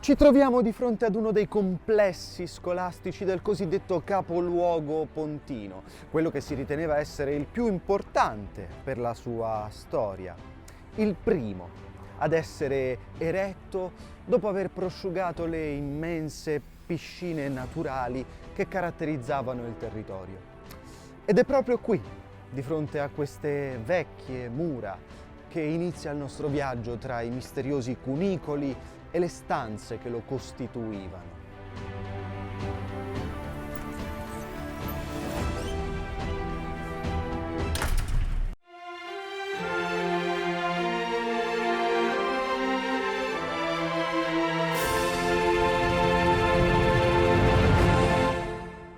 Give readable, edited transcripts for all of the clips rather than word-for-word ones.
Ci troviamo di fronte ad uno dei complessi scolastici del cosiddetto capoluogo pontino, quello che si riteneva essere il più importante per la sua storia, il primo ad essere eretto dopo aver prosciugato le immense piscine naturali che caratterizzavano il territorio. Ed è proprio qui, di fronte a queste vecchie mura, che inizia il nostro viaggio tra i misteriosi cunicoli e le stanze che lo costituivano.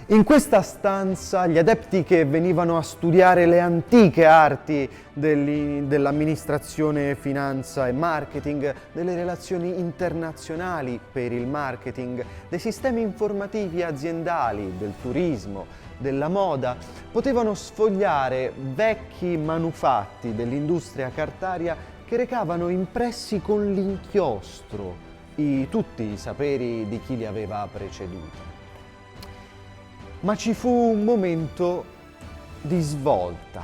In questa stanza gli adepti che venivano a studiare le antiche arti dell'amministrazione, finanza e marketing, delle relazioni internazionali per il marketing, dei sistemi informativi aziendali, del turismo, della moda, potevano sfogliare vecchi manufatti dell'industria cartaria che recavano impressi con l'inchiostro tutti i saperi di chi li aveva preceduti. Ma ci fu un momento di svolta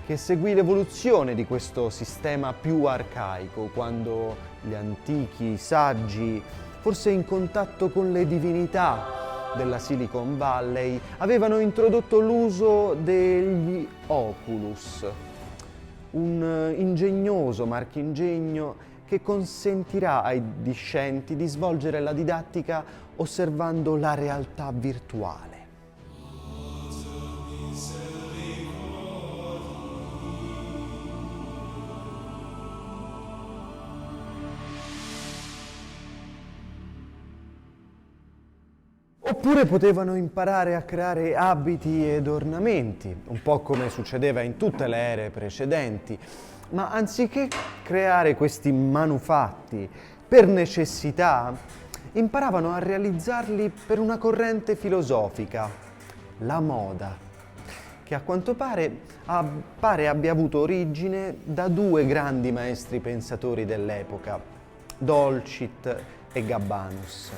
che seguì l'evoluzione di questo sistema più arcaico, quando gli antichi saggi, forse in contatto con le divinità della Silicon Valley, avevano introdotto l'uso degli oculus, un ingegnoso marchingegno che consentirà ai discenti di svolgere la didattica osservando la realtà virtuale. Oppure potevano imparare a creare abiti ed ornamenti, un po' come succedeva in tutte le ere precedenti, ma anziché creare questi manufatti per necessità, imparavano a realizzarli per una corrente filosofica, la moda, che a quanto pare abbia avuto origine da due grandi maestri pensatori dell'epoca, Dolcit e Gabbanus.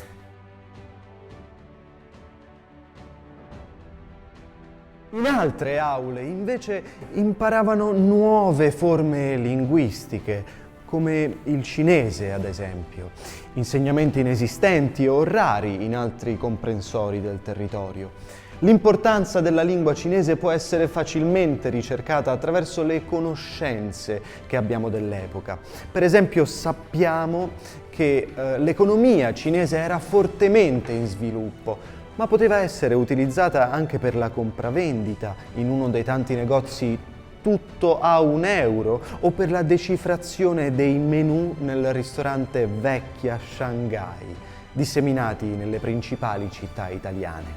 In altre aule, invece, imparavano nuove forme linguistiche, come il cinese, ad esempio, insegnamenti inesistenti o rari in altri comprensori del territorio. L'importanza della lingua cinese può essere facilmente ricercata attraverso le conoscenze che abbiamo dell'epoca. Per esempio, sappiamo che l'economia cinese era fortemente in sviluppo, ma poteva essere utilizzata anche per la compravendita in uno dei tanti negozi tutto a €1 o per la decifrazione dei menù nel ristorante Vecchia Shanghai, disseminati nelle principali città italiane.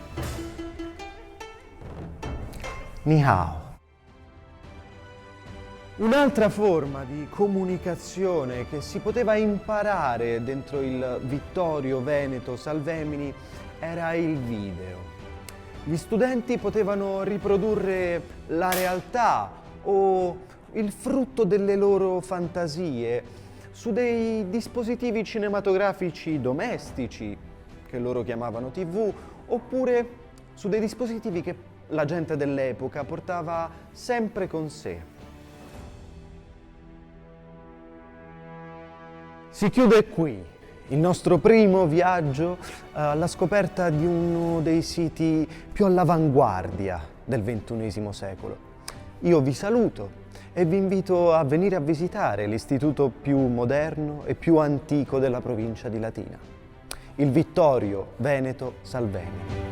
Ni hao. Un'altra forma di comunicazione che si poteva imparare dentro il Vittorio Veneto Salvemini era il video. Gli studenti potevano riprodurre la realtà o il frutto delle loro fantasie su dei dispositivi cinematografici domestici, che loro chiamavano TV, oppure su dei dispositivi che la gente dell'epoca portava sempre con sé. Si chiude qui il nostro primo viaggio alla scoperta di uno dei siti più all'avanguardia del XXI secolo. Io vi saluto e vi invito a venire a visitare l'istituto più moderno e più antico della provincia di Latina, il Vittorio Veneto Salvemini.